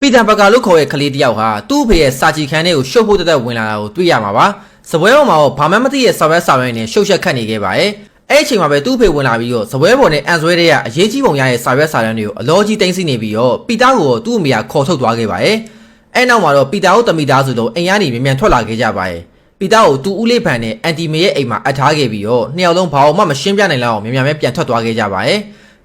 ပီတာဘကာလို့ခေါ်တဲ့ကလေးတယောက်ဟာသူ့အဖေရဲ့စာချီခန်းထဲကိုရှုပ်ဖို့တက်ဝင်လာတာကိုတွေ့ရမှာပါစပွဲပေါ်မှာဘာမှမသိတဲ့ဆောင်ရွက်နဲ့ရှုပ်ရှက်ခတ်နေခဲ့ပါတယ်အဲ့အချိန်မှာပဲသူ့အဖေဝင်လာပြီးတော့စပွဲပေါ်နဲ့အန်ဆွဲတွေကအရေးကြီးပုံရတဲ့ဆောင်ရွက်တွေကိုအလောကြီးတင်းစီနေပြီးတော့ပီတာကိုသူ့အမေကခေါ်ထုတ်သွားခဲ့ပါတယ်အဲ့နောက်မှာတော့ပီတာကိုတမိသားစုလုံးအိမ်ကနေမြန်ထွက်လာခဲ့ကြပါတယ်ပီတာကိုသူ့ဦးလေးဖန်နဲ့အန်တီမေရဲ့အိမ်မှာအပ်ထားခဲ့ပြီးတော့နှစ်ယောက်လုံးဘာမှမရှင်းပြနိုင်လောက်အောင်မြန်ပဲပြန်ထွက်သွားခဲ့ကြပါတယ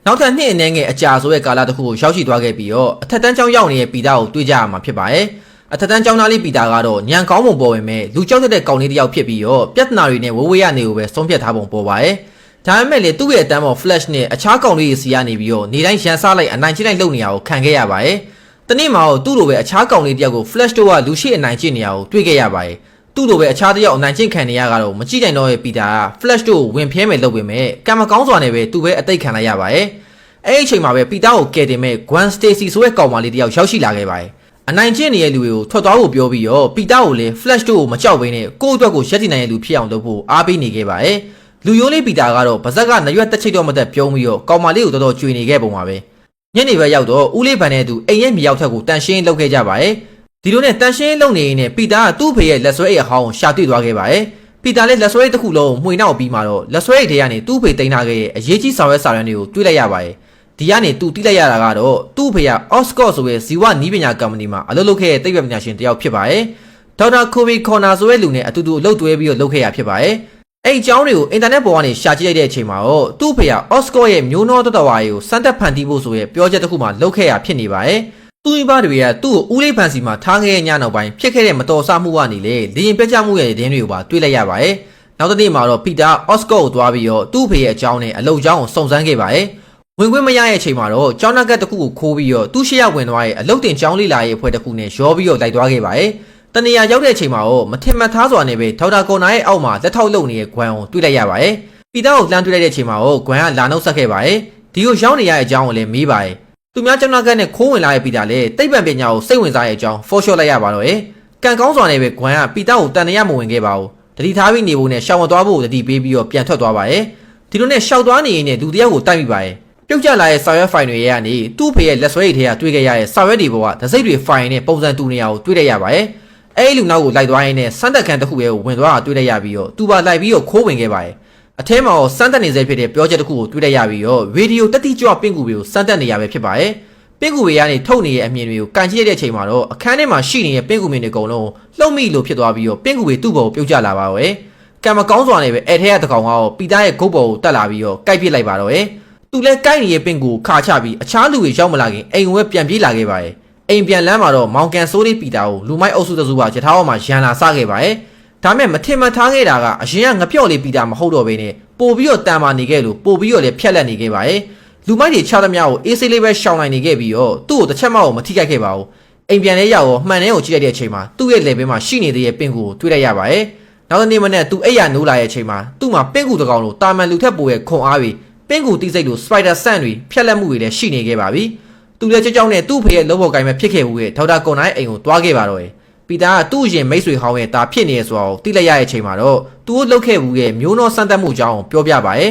်နောက်ထပ်နှစ်အနည်းငယ်အကြာဆိုတဲ့ကာလတစ်ခုကိုရောက်ရှိသွားခဲ့ပြီးတော့အထက်တန်းကျောင်းရောက်နေတဲ့ပီတာကိုတွေ့ကြရမှာဖြစ်ပါတယ်။အထက်တန်းကျောင်းသားလေးပီတာကတော့ညံကောင်းပုံပေါ်ဝင်မဲ့လူကြောက်တဲ့ကောင်လေးတစ်ယောက်ဖြစ်ပြီးတော့ပြဿနာတွေနဲ့ဝဝရနေကိုပဲဆုံးဖြတ်ထားပုံပေါ်ပါတယ်။ဒါပေမဲ့လေသူ့ရဲ့အတန်းပေါ် flash နဲ့အခြားကောင်လေးတွေစီကနေပြီးတော့နေတိုင်းရန်စားလိုက်အနိုင်ကျင့်လိုက်လုပ်နေရကိုခံခဲ့ရပါတယ်။တနေ့မှာတော့သူ့လိုပဲအခြားကောင်လေးတစ်ယောက်ကို flash တို့ကလူရှိအနိုင်ကျင့်နေရကိုတွေ့ခဲ့ရပါတယ်။သူ့လိုပဲအခြားတစ်ယောက်အနိုင်ကျင့်ခံနေရကတော့မကြည့်နိုင်တော့ရဲ့ပီတာက flash တို့ကိုဝင်ဖျဲမယ်လုပ်ပေမဲ့ကံမကောင်းစွာနဲ့ပဲသူပဲအသိခံလိုက်ရပါတယ်။အဲ့ဒီအချိန်မှာပဲပီတာကိုကယ်တင်မဲ့ Gwen Stacy ဆိုတဲ့ကောင်မလေးတယောက်ရောက်ရှိလာခဲ့ပါတယ်။အနိုင်ကျင့်နေတဲ့လူတွေကိုထွက်သွားဖို့ပြောပြီးတော့ပီတာကိုလည်း Flash တို့ကိုမကြောက်ဘဲနဲ့ကိုယ့်အတွက်ကိုရက်တည်နိုင်တဲ့လူဖြစ်အောင်လုပ်ဖို့အားပေးနေခဲ့ပါတယ်။လူရိုးလေးပီတာကတော့ဗဇက်ကနရွက်တက်ချိတ်တော့မသက်ပြုံးပြီးတော့ကောင်မလေးကိုတော်တော်ကြွေနေခဲ့ပုံပါပဲ။ညနေပဲရောက်တော့ဦးလေးဗန်နဲ့သူအိမ်ရဲ့မြေရောက်ထက်ကိုတန်ရှင်းလုပ်ခဲ့ကြပါတယ်။ဒီလိုနဲ့တန်ရှင်းလုပ်နေရင်ပီတာကသူ့ဖေရဲ့လက်ဆွဲအိတ်အဟောင်းရှာတွေ့သွားခဲ့ပါတယ်။ပီတာလည်းလက်ဆွဲအိတ်တစ်ခုလုံးမှွေနောက်ပြီးမှတော့လက်ဆွဲအိတ်ထဲကနေသူ့ဖေတင်ထားခဲ့ရဲ့အရေးကြီးဆောင်ရွက်တွေကိုတွေ့လိုက်ရပါတယ်။ဒီကနေသူတိလိုက်ရတာကတော့သူ့ဖေက Oscott ဆိုတဲ့ဇီဝနီးပညာကုမ္ပဏီမှာအလုပ်လုပ်ခဲ့တဲ့သိပ္ပံပညာရှင်တယောက်ဖြစ်ပါတယ်။ဒေါက်တာကိုဗီခေါ်နာဆိုတဲ့လူနဲ့အတူတူအလုပ်တွဲပြီးတော့လုပ်ခဲ့ရဖြစ်ပါတယ်။အဲ့ဒီအကြောင်းတွေကိုအင်တာနက်ပေါ်ကနေရှာကြည့်လိုက်တဲ့အချိန်မှာတော့သူ့ဖေက Oscott ရဲ့မျိုးနှောတတဝါတွေကိုစမ်းသပ်ဖန်တီးဖို့ဆိုတဲ့ပြောချက်တစ်ခုမှလုပ်ခဲ့ရဖြစ်နေပါတယ်။သူ့မိဘတွေကသူ့ကိုဦးလေးဖန်စီမှာထားခဲ့တဲ့ညနောက်ပိုင်းဖြစ်ခဲ့တဲ့မတော်ဆမှုကနေလေလေရင်ပြတ်ကျမှုရဲ့သတင်းတွေကိုပါတွေ့လိုက်ရပါတယ်။နောက်တစ်နေ့မှာတော့ပီတာ Oscott ကိုသွားပြီးတော့သူ့ဖေရဲ့အကြောင်းနဲ့အလုပ်ကြောင်းကိုစုံစမ်းခဲ့ပါတယ်။ဝင်ခွင့်မရတဲ့အချိန်မှာတော့ကျောင်းနက်ကတ်တစ်ခုကိုခိုးပြီးတော့သူ့ရှေ့ရဝင်သွားတဲ့အလုတ်တင်ကျောင်းလေးလာရဲ့အဖွဲ့တစ်ခုနဲ့ရောပြီးတော့လိုက်သွားခဲ့ပါတယ်။တနေရာရောက်တဲ့အချိန်မှာတော့မထင်မှတ်သားစွာနဲ့ပဲဒေါက်တာကော်နာရဲ့အောက်မှာလက်ထောက်လုပ်နေတဲ့ဂွမ်ကိုတွေ့လိုက်ရပါတယ်။ပီတာကိုလှမ်းတွေ့လိုက်တဲ့အချိန်မှာတော့ဂွမ်ကလာနှုတ်ဆက်ခဲ့ပါတယ်။ဒီကိုရောက်နေရတဲ့အကြောင်းကိုလည်းမေးပါတယ်။သူများကျောင်းနက်ကတ်နဲ့ခိုးဝင်လာတဲ့ပီတာလည်းသိပ္ပံပညာကိုစိတ်ဝင်စားတဲ့အကြောင်းဖော်ရှော့လိုက်ရပါတော့ရဲ့။ကံကောင်းစွာနဲ့ပဲဂွမ်ကပီတာကိုတန်တရာမဝင်ခဲ့ပါဘူး။တတိထားပြီးနေဖို့နဲ့ရှောင်မသွားဖို့တတိပေးပြီးတော့ပြန်ထွက်သွားပါတယ်။ဒီလိုနဲ့ရှောက်သွားနေရင်လည်းလူတယောက်ကိုတိုက်မိပါတယ်။ပြုတ်ကျလာတဲ့စာရွက်ဖိုင်တွေရဲ့ကနေသူ့ဖေရဲ့လက်ဆွဲရည်ထဲကတွေ့ခဲ့ရတဲ့စာရွက်တွေပေါ်ကဒစိမ့်တွေဖိုင်နဲ့ပုံစံတူနေရကိုတွေ့လိုက်ရပါတယ်။အဲဒီလူနောက်ကိုလိုက်သွားရင်းနဲ့စမ်းတက်ခန်းတစ်ခုရဲ့ကိုဝင်သွားတာတွေ့လိုက်ရပြီးတော့သူပါလိုက်ပြီးတော့ခိုးဝင်ခဲ့ပါတယ်။အထဲမှာစမ်းတက်နေစေဖြစ်တဲ့ပြောချက်တစ်ခုကိုတွေ့လိုက်ရပြီးတော့ရေဒီယိုတက်တိကြွပင့်ကူတွေကိုစမ်းတက်နေရပဲဖြစ်ပါတယ်။ပင့်ကူတွေကနေထုတ်နေတဲ့အမြင်တွေကိုကန်ကြည့်တဲ့အချိန်မှာတော့အခန်းထဲမှာရှိနေတဲ့ပင့်ကူမြင်တွေအကုန်လုံးလှုပ်မိလို့ဖြစ်သွားပြီးတော့ပင့်ကူတွေသူ့ဘောကိုပြုတ်ကျလာပါတော့ရဲ့။ကံမကောင်းစွာနဲ့ပဲအဲ့ထဲကတကောင်ကပီတာရဲ့ဂုတ်ဘောကိုတက်လာပြီးတော့ကိုက်ပစ်လိုက်ပါတော့ရဲ့။သူလည်းကိုက်နေတဲ့ပင့်ကူကိုခါချပြီးအခြားလူတွေရောက်မလာခင်အိမ်ဝဲပြန်ပြေးလာခဲ့ပါတယ်။အိမ်ပြန်လမ်းမှာတော့မောင်ကန်ဆိုးလေးပီတာကိုလူမိုက်အုပ်စုတစုကရထားပေါ်မှာရန်လာစခဲ့ပါတယ်။ဒါမဲ့မထင်မှတ်ထားခဲ့တာကအရင်ကငပြော့လေးပီတာမဟုတ်တော့ဘဲနဲ့ပို့ပြီးတော့တန်မာနေခဲ့လို့ပို့ပြီးတော့လည်းဖြက်လက်နေခဲ့ပါတယ်။လူမိုက်တွေခြားသမျှကိုအေးဆေးလေးပဲရှောင်နိုင်နေခဲ့ပြီးတော့သူ့ကိုတစ်ချက်မှမထိခိုက်ခဲ့ပါဘူး။အိမ်ပြန်လဲရောက်တော့မှန်တဲ့ကိုကြည့်လိုက်တဲ့အချိန်မှာသူ့ရဲ့လေဘဲမှာရှိနေသေးတဲ့ပင့်ကူကိုတွေ့လိုက်ရပါတယ်။နောက်တစ်နေ့မနေ့သူအိပ်ရနိုးလာတဲ့အချိန်မှာသူ့မှာပင့်ကူတကောင်လိုတာမန်လူထက်ပိုရဲ့ခွန်အားတွေပင့်ကူတိစိတ်လိုစပိုက်ဒါဆန့်တွေဖြက်လက်မှုတွေလည်းရှိနေခဲ့ပါပြီ။သူလည်းကြောက်နဲ့သူ့ဖေရဲ့လုံးပေါ်ကိုင်းမဲ့ဖြစ်ခဲ့ဘူးရဲ့ဒေါက်တာကွန်နိုင်အိမ်ကိုတွားခဲ့ပါတော့ရဲ့ပီတာကသူ့ရင်မိတ်ဆွေဟောင်းရဲ့ဒါဖြစ်နေရဆိုတော့တိလိုက်ရတဲ့အချိန်မှာတော့သူ့လှုပ်ခဲ့ဘူးရဲ့မျိုးနှောစမ်းသပ်မှုကြောင်းပြောပြပါရဲ့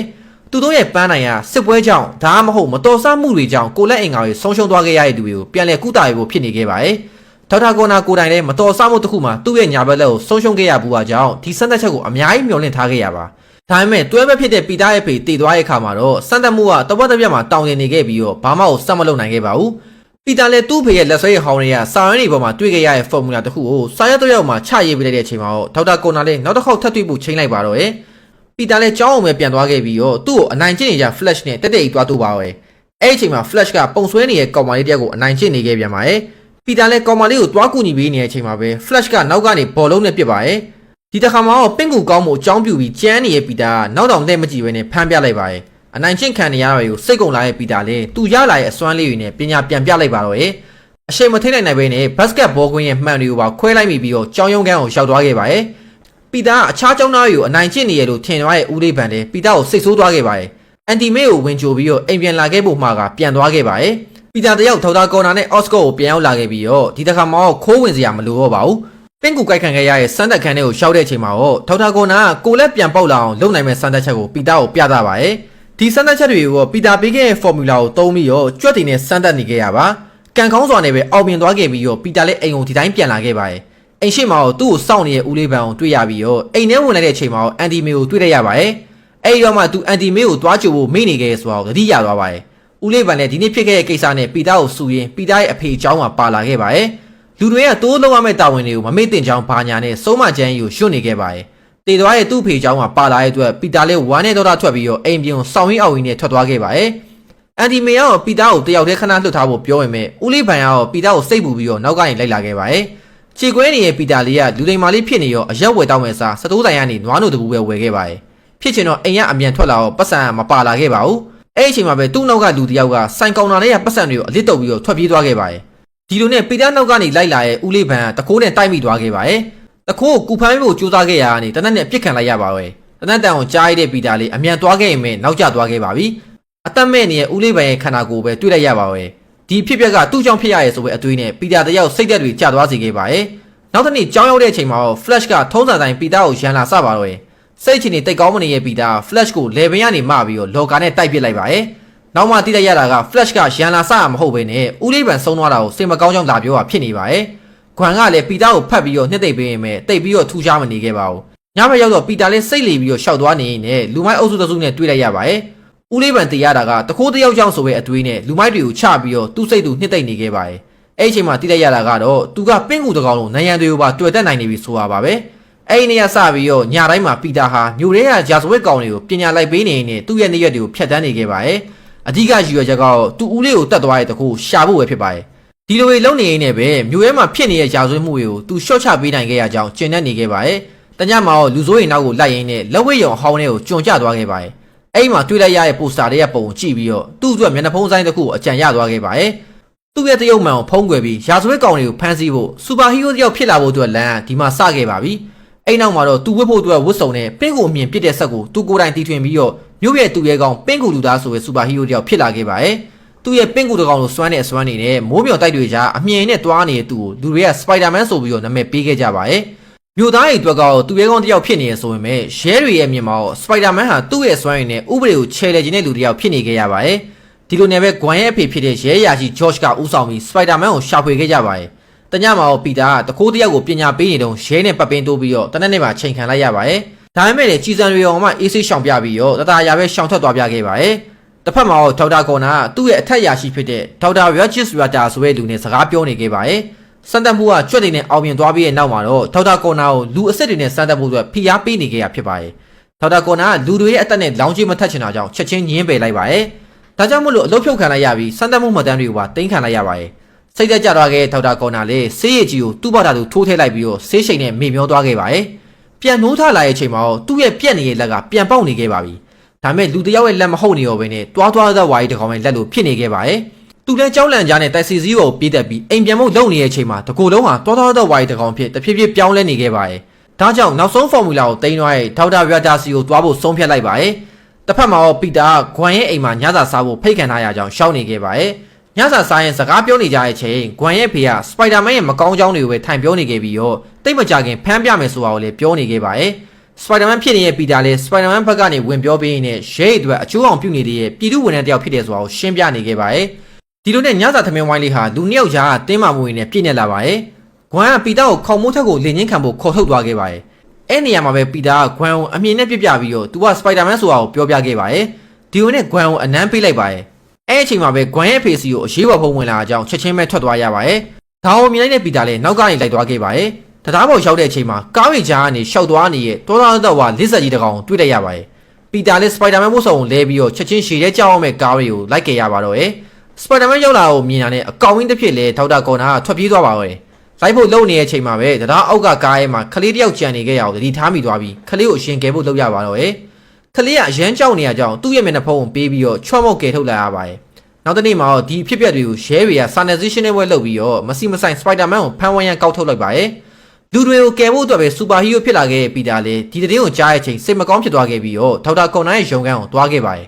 သူတို့ရဲ့ပန်းနိုင်ကစစ်ပွဲကြောင့်ဒါမှမဟုတ်မတော်ဆမှုတွေကြောင့်ကိုလက်အင်္ဂါတွေဆုံးရှုံးသွားခဲ့ရတဲ့သူတွေကိုပြန်လည်ကုသရေးဖို့ဖြစ်နေခဲ့ပါရဲ့ဒေါက်တာကွန်နာကိုတိုင်လည်းမတော်ဆမှုတစ်ခုမှသူ့ရဲ့ညာဘက်လက်ကိုဆုံးရှုံးခဲ့ရဘူးအကြောင်းဒီစမ်းသပ်ချက်ကိုအများကြီးမျှော်လင့်ထားခဲ့ရပါဒါပေမဲ့တွဲဘက်ဖြစ်တဲ့ပီတာရဲ့ဖေတည်သွားတဲ့အခါမှာတော့စမ်းသပ်မှုကတပတ်တစ်ပြတ်မှာတောင်းတင်နေခဲ့ပြီးတော့ဘာမှကိုစက်မလုပ်နိုင်ခဲ့ပါဘူးပီတာလည်းသူ့ဖေရဲ့လက်ဆွဲရဟောင်းတွေကစာရွက်တွေပေါ်မှာတွေ့ခဲ့ရတဲ့ formula တစ်ခုကိုစာရွက်တစ်ယောက်မှာချရေးပေးလိုက်တဲ့အချိန်မှာတော့ဒေါက်တာကွန်နာလည်းနောက်တစ်ခေါက်ထပ်တွေ့ဖို့ချိန်လိုက်ပါတော့ရဲ့ပီတာလည်းကြောင်းအောင်ပဲပြန်သွားခဲ့ပြီးတော့သူ့ကိုအနိုင်ကျင့်နေကြ flash နဲ့တက်တက်သွားတူပါရဲ့အဲ့ဒီအချိန်မှာ flash ကပုံဆွဲနေတဲ့ကောင်မလေးတယောက်ကိုအနိုင်ကျင့်နေခဲ့ပြန်ပါရဲ့ပီတာလည်းကောင်မလေးကိုတွားကူညီပေးနေတဲ့အချိန်မှာပဲ flash ကနောက်ကနေဘောလုံးနဲ့ပစ်ပါရဲ့ဒီတစ်ခါမှာတော့ပင့်ကူကောင်းမှုအကြောင်းပြုပြီးကျန်းနေတဲ့ပီတာကနောက်တောင်လက်မကြည့်ဘဲနဲ့ဖမ်းပြလိုက်ပါရဲ့အနိုင်ကျင့်ခံနေရတာတွေကိုစိတ်ကုန်လာတဲ့ပီတာလည်းသူရလာရဲ့အစွမ်းလေးတွေနဲ့ပညာပြန်ပြလိုက်ပါတော့ရဲ့အရှိန်မထိနိုင်နိုင်ပဲနဲ့ဘတ်စကတ်ဘောကွင်းရဲ့မှန်တွေကိုပါခွဲလိုက်မိပြီးတော့ကြောင်းရုံးကန်းကိုရောက်သွားခဲ့ပါရဲ့ပီတာကအခြားကျောင်းသားတွေကိုအနိုင်ကျင့်နေရလို့ထင်သွားတဲ့ဦးလေးဗန်လည်းပီတာကိုစိတ်ဆိုးသွားခဲ့ပါရဲ့အန်တီမေကိုဝင်ကြိုပြီးတော့အိမ်ပြန်လာခဲ့ဖို့မှာကပြန်သွားခဲ့ပါရဲ့ပီတာတယောက်ထောက်တာကော်နာနဲ့အော့စကော့ကိုပြန်ရောက်လာခဲ့ပြီးတော့ဒီတစ်ခါမှခိုးဝင်စရာမလိုတော့ပါဘူးပင့်ကူကြိုက်ခံခဲ့ရတဲ့စမ်းသက်ခန်းတွေကိုရှောက်တဲ့အချိန်မှာတော့ထောက်တာကော်နာကကိုလက်ပြန်ပေါက်လာအောင်လုပ်နိုင်မဲ့စမ်းသက်ချက်ကိုပီတာကိုပြသပါရဲ့ဒီစမ်းသက်ချက်တွေကိုပီတာပေးခဲ့တဲ့ formula ကိုသုံးပြီးတော့ကြွက်တင်နဲ့စမ်းသက်နေခဲ့ရပါ ကန်ကောင်းစွာနဲ့ပဲအောင်မြင်သွားခဲ့ပြီးတော့ပီတာလည်းအိမ်ကိုဒီတိုင်းပြန်လာခဲ့ပါတယ်အိမ်ရှိမှာတော့သူ့ကိုစောင့်နေတဲ့ဦးလေးပန်ကိုတွေ့ရပြီးတော့အိမ်ထဲဝင်လာတဲ့အချိန်မှာအန်တီမေကိုတွေ့ရရပါတယ်အဲ့ဒီတော့မှသူအန်တီမေကိုတွားကြိုဖို့မိနေခဲ့ဆိုတော့သတိရသွားပါတယ်ဦးလေးပန်လည်းဒီနေ့ဖြစ်ခဲ့တဲ့ကိစ္စနဲ့ပီတာကိုစူရင်းပီတာရဲ့အဖေအကြောင်းမှာပါလာခဲ့ပါတယ်လူတွေကတိုးလုံးရမယ့်တာဝန်တွေကိုမမေ့တင်ကြောင်းဘာညာနဲ့စိုးမချမ်းကြီးကိုရွတ်နေခဲ့ပါတယ်တေသွားရဲ့သူ့ဖေအကြောင်းမှာပါလာတဲ့အတွက်ပီတာလည်းဝမ်းနဲ့တော့ထွက်ပြီးတော့အိမ်ပြင်ကိုစောင်းရင်းအောက်ရင်းနဲ့ထွက်သွားခဲ့ပါတယ်အန်တီမေကတော့ပီတာကိုတယောက်တည်းခဏလှုပ်ထားဖို့ပြောရင်မဲ့ဦးလေးပန်ကတော့ပီတာကိုစိတ်ပူပြီးတော့နောက်ကနေလိုက်လာခဲ့ပါတယ်ခြေခွဲနေတဲ့ပီတာလေးကလူလိမ်မာလေးဖြစ်နေရောအရက်ဝယ်တောင်းမဲ့စားစတိုးဆိုင်ကနေနွားနို့တပူပဲဝယ်ခဲ့ပါတယ်ဖြစ်ချင်တော့အိမ်ကအမြန်ထွက်လာတော့ပတ်စံမပါလာခဲ့ပါဘူးအဲ့ဒီအချိန်မှာပဲသူ့နောက်ကလူတယောက်ကစိုင်ကောင်တာလေးကပတ်စံတွေကိုအလစ်တုပ်ပြီးတော့ထွက်ပြေးသွားခဲ့ပါတယ်ဒီလိုနဲ့ပီတာနောက်ကနေလိုက်လာတဲ့ဦးလေးပန်ကတကိုးနဲ့တိုက်မိသွားခဲ့ပါတယ်တကိုးကိုကူဖမ်းဖို့ကြိုးစားခဲ့ရတာကနေတနက်နဲ့အပြစ်ခံလိုက်ရပါပဲတနက်တန်ကိုကြားရတဲ့ပီတာလေးအမြန်သွားခဲ့ရင်ပဲနောက်ကျသွားခဲ့ပါပြီအသက်မဲ့နေတဲ့ဦးလေးပန်ရဲ့ခန္ဓာကိုယ်ပဲတွေ့လိုက်ရပါပဲဒီဖြစ်ပျက်ကသူ့ကြောင့်ဖြစ်ရရဲ့ဆိုပဲအသွေးနဲ့ပီတာတယောက်စိတ်သက်တွေကျသွားစေခဲ့ပါတယ်နောက်တစ်နေ့ကြောင်းရောက်တဲ့အချိန်မှာတော့ Flash ကထုံးစံတိုင်းပီတာကိုရန်လာစပါတော့စိတ်ချနေတိတ်ကောင်းမနေရဲ့ပီတာ Flash ကိုလေပင်ကနေမှပြီးတော့လော်ကာနဲ့တိုက်ပစ်လိုက်ပါတယ်နောက်မှတိလိုက်ရတာက Flash ကရန်လာစရမဟုတ်ဘဲနဲ့ဦးလေးပန်ဆုံးသွားတာကိုစိတ်မကောင်းကြောင်းလာပြောတာဖြစ်နေပါတယ်ခွန်ကလည်းပီတာကိုဖတ်ပြီးတော့နှစ်သိပ်ပေးရင်ပဲတိတ်ပြီးတော့ထူးခြားမနေခဲ့ပါဘူးညဘက်ရောက်တော့ပီတာလည်းစိတ်လီပြီးတော့ရှောက်သွားနေနေလူမိုက်အုပ်စုတစုနဲ့တွေ့လိုက်ရပါတယ်ဦးလေးပန်တရားတာကတခိုးတယောက်ကြောင့်ဆိုပဲအသွေးနဲ့လူမိုက်တွေကိုချပြီးတော့သူ့စိတ်သူနှစ်သိပ်နေခဲ့ပါတယ်အဲ့ဒီအချိန်မှာတိလိုက်ရတာကတော့သူကပင့်ကူတကောင်လုံးနိုင်ရန်တွေကိုပါတွေ့တတ်နိုင်နေပြီဆိုတာပါပဲအဲ့ဒီနေရာစပြီးတော့ညတိုင်းမှာပီတာဟာမြို့ရဲကဂျာစဝက်ကောင်တွေကိုပညာလိုက်ပေးနေနေသူ့ရဲ့နေရက်တွေကိုဖျက်ဆီးနေခဲ့ပါတယ်အဓိကရည်ရွယ်ချက်ကတော့သူ့ဦးလေးကိုတတ်သွားတဲ့တခိုးရှာဖို့ပဲဖြစ်ပါတယ်ဒီလိုတွေလုံးနေနေပဲမြို့ရဲမှာဖြစ်နေတဲ့ဂျာဆွေးမှုတွေကိုသူရှော့ချပေးနိုင်ခဲ့ရကြောင်းကျင့်တတ်နေခဲ့ပါတယ်တညမှာတော့လူစိုးရိမ်နောက်ကိုလိုက်ရင်းနဲ့လက်ဝဲရုံဟောင်းတွေကိုကျွံကျသွားခဲ့ပါတယ်အဲ့မှာတွေ့လိုက်ရတဲ့ပိုစတာတွေကပုံကိုကြည့်ပြီးတော့သူ့အတွက်မျက်နှာဖုံးဆိုင်တစ်ခုအကြံရသွားခဲ့ပါတယ်သူ့ရဲ့တရုတ်မှန်ကိုဖုံးကွယ်ပြီးရာဇဝတ်ကောင်တွေကိုဖမ်းဆီးဖို့စူပါဟီးရိုးတယောက်ဖြစ်လာဖို့အတွက်လမ်းဒီမှာစခဲ့ပါပြီအဲ့နောက်မှာတော့သူဝတ်ဖို့အတွက်ဝတ်စုံနဲ့ပင့်ကိုအမြင်ပစ်တဲ့ဆက်ကိုသူကိုယ်တိုင်တီထွင်ပြီးတော့မြို့ရဲ့သူရဲကောင်ပင့်ကူလူသားဆိုတဲ့စူပါဟီးရိုးတယောက်ဖြစ်လာခဲ့ပါတယ်သူ့ရဲ့ပင့်ကူတကောင်လိုစွမ်းတဲ့အစွမ်းနေနဲ့မိုးမြော်တိုက်တွေကြားအမြင်နဲ့တွားနေတဲ့သူကိုလူတွေကစပိုက်ဒါမန်ဆိုပြီးတော့နာမည်ပေးခဲ့ကြပါတယ်မြို့သားတွေအတွက်ကတော့သူရဲကောင်းတယောက်ဖြစ်နေရဆိုပေမဲ့ရဲတွေရဲ့မြင်မှာတော့စပိုက်ဒါမန်ဟာသူ့ရဲ့စွမ်းရည်နဲ့ဥပဒေကိုချဲလေခြင်းတဲ့လူတယောက်ဖြစ်နေခဲ့ရပါတယ်ဒီလိုနဲ့ပဲဂွမ်ရဲ့အဖေဖြစ်တဲ့ရဲရာရှိဂျော့ချ်ကဦးဆောင်ပြီးစပိုက်ဒါမန်ကိုရှာဖွေခဲ့ကြပါတယ်တညမှာတော့ပီတာကတခိုးတယောက်ကိုပညာပေးနေတုန်းရဲနဲ့ပတ်ပင်းတိုးပြီးတော့တနက်နေ့မှာချိန်ခံလိုက်ရပါတယ်ဒါပေမဲ့လည်းကြီးစံတွေအောင်မှအေးဆေးရှောင်ပြပြီးတော့တတရာပဲရှောင်ထွက်သွားပြခဲ့ပါတယ်တစ်ဖက်မှာတော့ဒေါက်တာကော်နာကသူ့ရဲ့အထက်ရာရှိဖြစ်တဲ့ဒေါက်တာရက်ဂျစ်ရာတာဆိုတဲ့လူနဲ့စကားပြောနေခဲ့ပါတယ်စံတက်မှုကကြွက်တွေနဲ့အောင်မြင်သွားပြီးတဲ့နောက်မှာတော့ဒေါက်တာကော်နာကိုလူအစ်စ်တွေနဲ့စံတက်မှုအတွက်ဖိအားပေးနေခဲ့ရဖြစ်ပါတယ်ဒေါက်တာကော်နာကလူတွေရဲ့အသက်နဲ့လောင်းကြီးမထက်ချင်တာကြောင့်ချက်ချင်းညင်းပယ်လိုက်ပါတယ်ဒါကြောင့်မို့လို့အလုပ်ဖြုတ်ခံလိုက်ရပြီးစံတက်မှုမှတ်တမ်းတွေကိုပါတင်ခံလိုက်ရပါတယ်စိတ်သက်ကြသွားခဲ့ဒေါက်တာကော်နာလည်းဆေးရည်ကြီးကိုသူ့ဘာသာသူထိုးထည့်လိုက်ပြီးတော့ဆေးရှိန်နဲ့မေ့မျောသွားခဲ့ပါတယ်ပြန်နှိုးထားလာတဲ့အချိန်မှာတော့သူ့ရဲ့ပြက်နေတဲ့လက်ကပြန်ပေါက်နေခဲ့ပါပြီဒါပေမဲ့လူတယောက်ရဲ့လက်မဟုတ်နေရောပဲနဲ့တွားသက်ဝါးကြီးတစ်ကောင်ပဲလက်လိုဖြစ်နေခဲ့ပါတယ်သူလည်းကြောက်လန့်ကြားနဲ့တိုက်စီစည်းကိုပြေးတက်ပြီးအိမ်ပြန်ဖို့လုပ်နေတဲ့အချိန်မှာတကူလုံးဟာတွားသက်ဝါးကြီးတစ်ကောင်ဖြစ်တဖြည်းဖြည်းပြောင်းလဲနေခဲ့ပါတယ်ဒါကြောင့်နောက်ဆုံးဖော်မူလာကိုတင်သွားတဲ့ဒေါက်တာရက်တာစီကိုတွားဖို့ဆုံးဖြတ်လိုက်ပါတယ်တစ်ဖက်မှာတော့ပီတာကဂွမ်ရဲ့အိမ်မှာညစာစားဖို့ဖိတ်ခံထားရကြောင်းရှောက်နေခဲ့ပါတယ်ညစာစားရင်စကားပြောနေကြတဲ့အချိန်ဂွမ်ရဲ့ဖေကစပိုက်ဒါမန်ရဲ့မကောင်းကြောင်းတွေကိုပဲထိုင်ပြောနေခဲ့ပြီးတော့တိတ်မကြခင်ဖမ်းပြမယ်ဆိုတာကိုလည်းပြောနေခဲ့ပါတယ်စပိုက်ဒါမန်ဖြစ်နေတဲ့ပီတာလည်းစပိုက်ဒါမန်ဘက်ကနေဝင်ပြောပေးနေတဲ့ရဲအတွက်အချိုးအောင်ပြုနေတဲ့ပြည်သူဝန်ထမ်းတယောက်ဖြစ်တယ်ဆိုတာကိုရှင်းပြနေခဲ့ပါတယ်ဒီလိုနဲ့ညစာသမင်းဝိုင်းလေးဟာလူနှစ်ယောက်ကြားကတင်းမာမှုတွေနဲ့ပြည့်နေလာပါတယ်ဂွမ်ကပီတာကိုခေါင်းမိုးထက်ကိုလင်ချင်းခံဖို့ခေါ်ထုတ်သွားခဲ့ပါတယ်အဲ့နေရာမှာပဲပီတာကဂွမ်ကိုအမြင်နဲ့ပြပြပြီးတော့သူကစပိုက်ဒါမန်ဆိုတာကိုပြောပြခဲ့ပါတယ်ဒီလိုနဲ့ဂွမ်ကိုအနမ်းပေးလိုက်ပါတယ်အဲ့အချိန်မှာပဲဂွမ်ရဲ့ဖေစီကိုအရေးပေါ်ဖုံးဝင်လာအကြောင်းချက်ချင်းပဲထွက်သွားရပါတယ်ဒါကိုမြင်လိုက်တဲ့ပီတာလည်းနောက်ကနေလိုက်သွားခဲ့ပါတယ်တရားပေါ်ရောက်တဲ့အချိန်မှာကားရိကြားကနေရှောက်သွားနေတဲ့တောသားတော်ဝါလစ်ဆက်ကြီးတကောင်တွေ့လိုက်ရပါတယ်ပီတာလည်းစပိုက်ဒါမန်မို့ဆောင်ကိုလဲပြီးတော့ချက်ချင်းရှည်တဲ့ကြောက်အောင်မဲ့ကားတွေကိုလိုက်ခဲ့ရပါတော့စပိုက်ဒါမန်ရောက်လာကိုမြင်တာနဲ့အကောင်ဝင်းတစ်ဖြစ်လဲဒေါက်တာကော်နာကထွက်ပြေးသွားပါတော့လိုက်ဖို့လုံနေတဲ့အချိန်မှာပဲတရားအောက်ကကားရဲ့မှာခလေးတယောက်ကြံနေခဲ့ရအောင်တတိထားမိသွားပြီးခလေးကိုအရှင်ကယ်ဖို့လုပ်ရပါတော့ခလေးကအရန်ကြောက်နေရကြောင်းသူ့ရဲ့မျက်နှာဖုံးကိုပေးပြီးတော့ချော့မော့ကယ်ထုတ်လာရပါတယ်နောက်တနေ့မှာတော့ဒီဖြစ်ပျက်တွေကိုရဲတွေက sanitization နဲ့ဝဲလုပ်ပြီးတော့မစီမဆိုင်စပိုက်ဒါမန်ကိုဖမ်းဝရမ်းကောက်ထုတ်လိုက်ပါတယ်လူတွေကိုကယ်ဖို့အတွက်ပဲစူပါဟီးရိုးဖြစ်လာခဲ့တဲ့ပီတာလည်းဒီသတင်းကိုကြားတဲ့အချိန်စိတ်မကောင်းဖြစ်သွားခဲ့ပြီးတော့ဒေါက်တာကော်နာရဲ့ရုံခန်းကိုတွားခဲ့ပါတယ်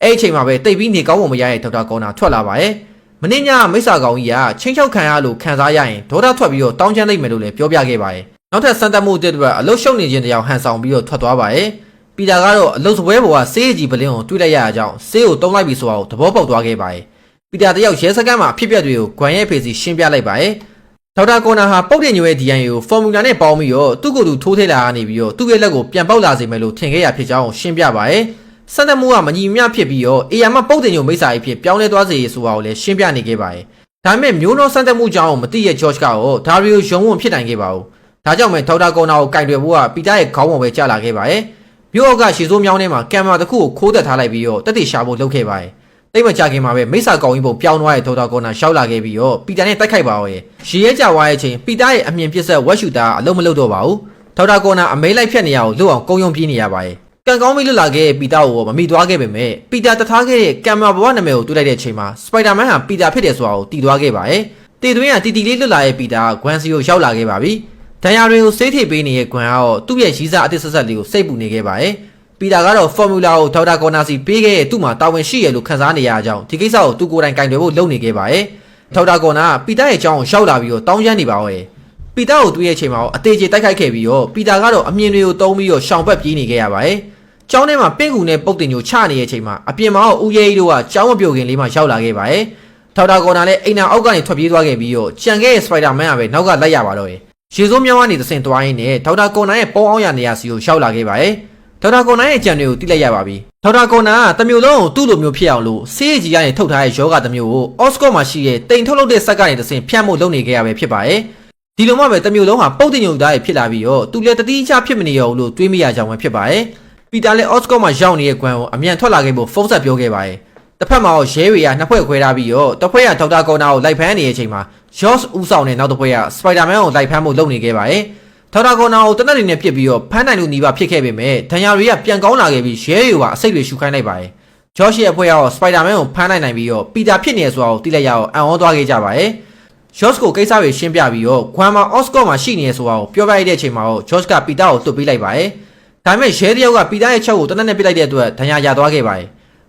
အဲ့ဒီအချိန်မှာပဲတိတ်ပြီးနေကောင်းပုံမရတဲ့ဒေါက်တာကော်နာထွက်လာပါတယ်မင်းညမိစ္ဆာကောင်ကြီးကချင်းချောက်ခံရလို့ခံစားရရင်ဒေါသထွက်ပြီးတော့တောင်းချမ်းလိုက်မယ်လို့လည်းပြောပြခဲ့ပါတယ်နောက်ထပ်စံတက်မှုတစ်အတွက်အလုတ်ရှုံနေခြင်းတရားဟန်ဆောင်ပြီးတော့ထွက်သွားပါတယ်ပီတာကတော့အလုတ်စပွဲပေါ်ကဆေးရည်ကြီးပလင်းကိုတွေးလိုက်ရတဲ့အကြောင်းဆေးကိုတုံးလိုက်ပြီးဆိုတာကိုသဘောပေါက်သွားခဲ့ပါတယ် ပီတာတယောက်ရဲစခန်းမှာဖြစ်ပျက်တွေကိုဂွမ်ရဲ့ဖေစီရှင်းပြလိုက်ပါတယ်ဒေါက်တာကော်နာဟာပုတ်တင်ညိုရဲ့ DNA ကိုဖော်မူလာနဲ့ပေါင်းပြီးတော့သူ့ကိုယ်သူထိုးထည့်လာနေပြီးတော့သူ့ရဲ့လက်ကိုပြန်ပေါက်လာစေမယ်လို့ထင်ခဲ့ရဖြစ်ကြောင်းရှင်းပြပါတယ်စံသက်မှုကမညီမျှဖြစ်ပြီးတော့အေယာမပုတ်တင်ညိုမိစ္ဆာကြီးဖြစ်ပြောင်းလဲသွားစေရဆိုတာကိုလည်းရှင်းပြနေခဲ့ပါတယ်ဒါပေမဲ့မျိုးနှောစံသက်မှုကြောင့်မသိရ George ကရောဒါရီကိုရုံဝွန်ဖြစ်နိုင်ခဲ့ပါဘူးဒါကြောင့်ပဲဒေါက်တာကော်နာကိုကင်တွယ်ဖို့ကပီတာရဲ့ခေါင်းပေါ်ပဲကျလာခဲ့ပါတယ်မြို့အောက်ကရှီဆိုးမြောင်းထဲမှာကင်မရာတစ်ခုကိုခိုးတက်ထားလိုက်ပြီးတော့တက်တိရှာဖို့လုပ်ခဲ့ပါတယ်တိတ်မကြခင်မှာပဲမိစ္ဆာကောင်ကြီးပုံပြောင်းသွားတဲ့ဒေါက်တာကော်နာရှောက်လာခဲ့ပြီးတော့ပီတာနဲ့တိုက်ခိုက်ပါတော့ရဲ့ရေရဲကြွားရဲ့ချိန်ပီတာရဲ့အမြင်ပစ်ဆက်ဝက်ရှူတာအလုံးမလုံးတော့ပါဘူးဒေါက်တာကော်နာအမဲလိုက်ဖြတ်နေရအောင်လွတ်အောင်ကုန်းယုံပြေးနေရပါတယ်ကံကောင်းပြီးလွတ်လာခဲ့ပီတာကိုမမိသွားခဲ့ပေမဲ့ပီတာတထားခဲ့တဲ့ကင်မရာဘဝနာမည်ကိုတွေ့လိုက်တဲ့အချိန်မှာစပိုက်ဒါမန်ဟာပီတာဖြစ်တယ်ဆိုတာကိုသိသွားခဲ့ပါတယ်တေသွင်းကတီတီလေးလွတ်လာတဲ့ပီတာဂွမ်စီကိုရောက်လာခဲ့ပါပြီဒဏ်ရာတွေကိုစိတ်ထိပ်ပေးနေတဲ့ဂွမ်ကတော့သူ့ရဲ့ရီးစားအသစ်ဆက်ဆက်လေးကိုစိတ်ပူနေခဲ့ပါတယ်ပီတာကတော့ဖော်မူလာကိုဒေါက်တာကော်နာစီပေးခဲ့တဲ့သူ့မှာတာဝန်ရှိရလို့ခန်းစားနေရကြောင်းဒီကိစ္စကိုသူကိုယ်တိုင်ကင်တွယ်ဖို့လုပ်နေခဲ့ပါတယ်ဒေါက်တာကော်နာပီတာရဲ့အကြောင်းကိုရှောက်လာပြီးတော့တောင်းကျမ်းနေပါရဲ့ပီတာကိုတွေ့ရဲ့အချိန်မှာအသေးချေတိုက်ခိုက်ခဲ့ပြီးတော့ပီတာကတော့အမြင်တွေကိုတုံးပြီးတော့ရှောင်ပတ်ပြေးနေခဲ့ရပါတယ်ကျောင်းထဲမှာပင့်ကူနဲ့ပုတ်တင်ညိုချနေတဲ့အချိန်မှာအပြင်မှာဦးရဲကြီးတို့ကကျောင်းမပြုတ်ခင်လေးမှရောက်လာခဲ့ပါတယ်ဒေါက်တာကော်နာလည်းအိမ်နာအောက်ကနေထွက်ပြေးသွားခဲ့ပြီးတော့ကြံခဲ့တဲ့စပိုက်ဒါမန်ကပဲနောက်ကလိုက်ရပါတော့ရဲ့ရေစိုးမြောင်းကနေသစင်သွားရင်းနဲ့ဒေါက်တာကော်နာရဲ့ပုံအောင်ရနေရာစီကိုရောက်လာခဲ့ပါတယ်ဒေါက်တာကော်နာရဲ့ကြံတွေကိုတိလိုက်ရပါပြီဒေါက်တာကော်နာကတမျိုးလုံးကိုသူ့လိုမျိုးဖြစ်အောင်လို့ဆေးရည်ကြီးကနေထုတ်ထားတဲ့ယောဂတမျိုးကိုအော့စကော့မှာရှိတဲ့တိမ်ထုတ်လုပ်တဲ့စက်ကနေသစင်ဖြန့်ဖို့လုပ်နေခဲ့ရပဲဖြစ်ပါတယ်ဒီလိုမှပဲတမျိုးလုံးဟာပုတ်တင်ညိုသားရဲ့ဖြစ်လာပြီးတော့သူလည်းတတိချဖြစ်မနေရဘူးလို့တွေးမိရကြောင်းပဲဖြစ်ပါတယ်ပီတာလည်းအော့စကော့မှာရောက်နေတဲ့ကွမ်ကိုအမြန်ထွက်လာခဲ့ဖို့ဖုန်းဆက်ပြောခဲ့ပါတယ်တစ်ဖက်မှာရောရဲတွေကနှစ်ဖွဲ့ခွဲထားပြီးတော့တစ်ဖွဲ့ကဒေါက်တာကော်နာကိုလိုက်ဖမ်းနေတဲ့အချိန်မှာဂျော့စ်ဦးဆောင်တဲ့နောက်တစ်ဖွဲ့ကစပိုက်ဒါမန်ကိုလိုက်ဖမ်းဖို့လုပ်နေခဲ့ပါတယ်ဒေါက်တာကော်နာကိုတနက်တွေနဲ့ပြစ်ပြီးတော့ဖမ်းနိုင်လို့ညီပါဖြစ်ခဲ့ပေမဲ့ဒဏ်ရာတွေကပြန်ကောင်းလာခဲ့ပြီးရဲတွေကအစိတ်တွေရှူခိုင်းလိုက်ပါတယ်ဂျော့ရှ်ရဲ့အဖွဲ့ကတော့စပိုက်ဒါမန်ကိုဖမ်းနိုင်ပြီးတော့ပီတာဖြစ်နေဆိုတာကိုသိလိုက်ရအောင်အံ့ဩသွားခဲ့ကြပါတယ်ဂျော့စ်ကိုကိစ္စတွေရှင်းပြပြီးတော့ဂွမ်မာအော့စကော့မှာရှိနေဆိုတာကိုပြောပြလိုက်တဲ့အချိန်မှာတော့ဂျော့စ်ကပီတာကိုတွတ်ပေးလိုက်ပါတယ်ဒါပေမဲ့ရဲတယောက်ကပီတာရဲ့ချက်ကိုတနက်နဲ့ပစ်လိုက်တဲ့အတွက်ဒဏ်ရာရသွားခဲ့ပါတယ်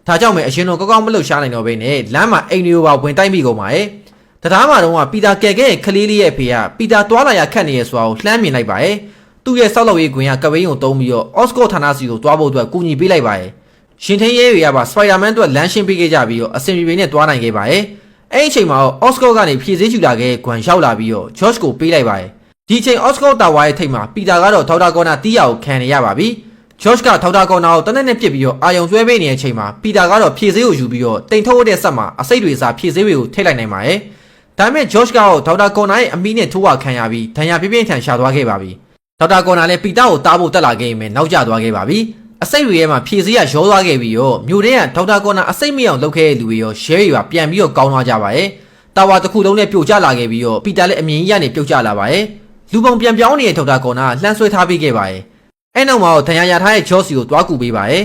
ဒါကြောင့်ပဲအရှင်တို့ကောက်ကောက်မလှုပ်ရှားနိုင်တော့ဘဲနဲ့လမ်းမှာအိမ်တွေကိုပါဝင်တိုက်မိကုန်ပါရဲ့တရားမှာတော့ပီတာကဲခဲ့ခလေးလေးရဲ့ဖေကပီတာတွားလာရခတ်နေရဆိုတာကိုလှမ်းမြင်လိုက်ပါရဲ့သူ့ရဲ့ဆောက်လုပ်ရေးကွင်ကကပိန်းကိုတုံးပြီးတော့အော့စကော့ဌာနစီကိုတွားဖို့အတွက်ကူညီပေးလိုက်ပါရဲ့ရှင်ထင်းရဲတွေကပါစပိုက်ဒါမန်အတွက်လမ်းရှင်းပေးခဲ့ကြပြီးတော့အစင်ပြေပြေနဲ့တွားနိုင်ခဲ့ပါရဲ့အဲ့ဒီအချိန်မှာအော့စကော့ကနေဖြည့်စည်းချူလာခဲ့ကွမ်ရောက်လာပြီးတော့ဂျော့ချ်ကိုပေးလိုက်ပါရဲ့ဒီအချိန်အော့စကော့တာဝါရဲ့ထိပ်မှာပီတာကတော့ဒေါက်တာကော်နာတီးရကိုခံနေရပါပြီဂျော့ချ်ကဒေါက်တာကော်နာကိုတနက်နဲ့ပြစ်ပြီးတော့အာယုံဆွဲပေးနေတဲ့အချိန်မှာပီတာကတော့ဖြည့်စည်းကိုယူပြီးတော့တိမ်ထုတ်တဲ့ဆက်မှာအစိတ်တွေစားဖြည့်စည်းတွေကိုထိလိုက်နိုင်ပါရဲ့ဒါပေမဲ့ဂျော့ချ်ကတော့ဒေါက်တာကော်နာရဲ့အမီးနဲ့ထိုးဝခံရပြီးဒဏ်ရာပြင်းပြင်းထန်ရှာသွားခဲ့ပါပြီဒေါက်တာကော်နာလည်းပီတာကိုတားဖို့တက်လာခဲ့ရင်ပဲနောက်ကျသွားခဲ့ပါပြီအစိတ်တွေထဲမှာဖြည့်စည်းရရောသွားခဲ့ပြီးတော့မြို့ထဲကဒေါက်တာကော်နာအစိတ်မအောင်လုပ်ခဲ့တဲ့လူတွေရောရဲတွေပါပြန်ပြီးတော့ကောင်းသွားကြပါရဲ့တာဝါတစ်ခုလုံးနဲ့ပြုတ်ကျလာခဲ့ပြီးတော့ပီတာလည်းအမြင်ကြီးကနေပြုတ်ကျလာပါရဲ့လူပုံပြန်ပြောင်းနေတဲ့ဒေါက်တာကော်နာလှမ်းဆွဲထားပေးခဲ့ပါရဲ့အဲ့နောက်မှာဒဏ်ရာရထားတဲ့ဂျော့စီကိုတွားကူပေးပါရဲ့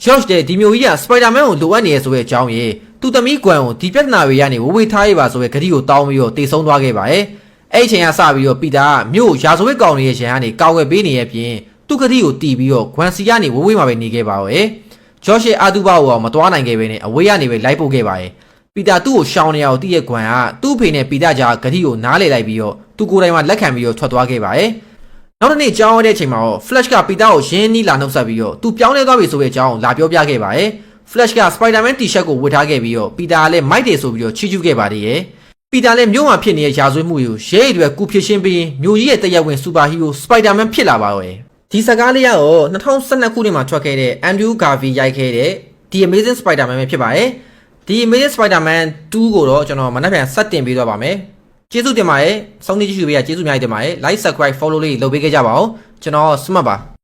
ဂျော့တဲ့ဒီမျိုးကြီးကစပိုက်ဒါမန်ကိုလိုအပ်နေရဆိုတဲ့အကြောင်းရေသူ့သမီးကွမ်ကိုဒီပြဿနာတွေကနေဝေထားရပါဆိုတဲ့ဂတိကိုတောင်းပြီးတော့တေဆုံးသွားခဲ့ပါရဲ့အဲ့အချိန်ကစပြီးတော့ပီတာကမြို့ရာဇဝတ်ကောင်တွေရဲ့ရန်ကနေကောက်ွယ်ပေးနေရဲ့ပြင်သူ့ဂတိကိုတီးပြီးတော့ဂွမ်စီကနေဝေးမှာပဲနေခဲ့ပါရဲ့ဂျော့ရဲ့အာတူဘာကိုမတွားနိုင်ခဲ့ပဲနဲ့အဝေးကနေပဲလိုက်ပို့ခဲ့ပါရဲ့ပီတာသူ့ကိုရှောင်နေအောင်တည့်ရဲ့ဂွမ်ကသူ့ဖေနဲ့ပီတာကြားဂတိကိုနားလေလိုက်ပြီးတော့သူကိုယ်တိုင်မှလက်ခံပြီးတော့ထွက်သွားခဲ့ပါရဲ့နောက်တစ်နေ့ကြောင်းရတဲ့အချိန်မှာFlash ကပီတာကိုရင်းနှီးလာနှုတ်ဆက်ပြီးတော့သူပြောင်းလဲသွားပြီဆိုတဲ့အကြောင်းလာပြောပြခဲ့ပါရဲ့ Flash က Spider-Man T-shirt ကိုဝတ်ထားခဲ့ပြီးတော့ပီတာကလည်းမိုက်တယ်ဆိုပြီးတော့ချီးကျူးခဲ့ပါသေးရဲ့ပီတာလည်းမြို့မှာဖြစ်နေတဲ့ရာဇဝတ်မှုတွေကိုရဲတွေကူဖြစ်ရှင်းပြီးမြို့ကြီးရဲ့တရားဝင်စူပါဟီးရိုး Spider-Man ဖြစ်လာပါရဲ့ဒီစကားလေးကတော့2012ခုနှစ်မှာထွက်ခဲ့တဲ့ Andrew Garfield ရိုက်ခဲ့တဲ့ The Amazing Spider-Man ပဲဖြစ်ပါရဲ့The Amazing Spider-Man 2ကိုတော့ကျွန်တော်မနက်ဖြန်ဆက်တင်ပေးသွားပါမယ်ကျေးဇူးတင်ပါတယ်စောင့်နေကြည့်ရှုပေးရကျေးဇူးအများကြီးတင်ပါတယ် like subscribe follow လေးလုပ်ပေးခဲ့ကြပါဦးကျွန်တော်စမတ်ပါ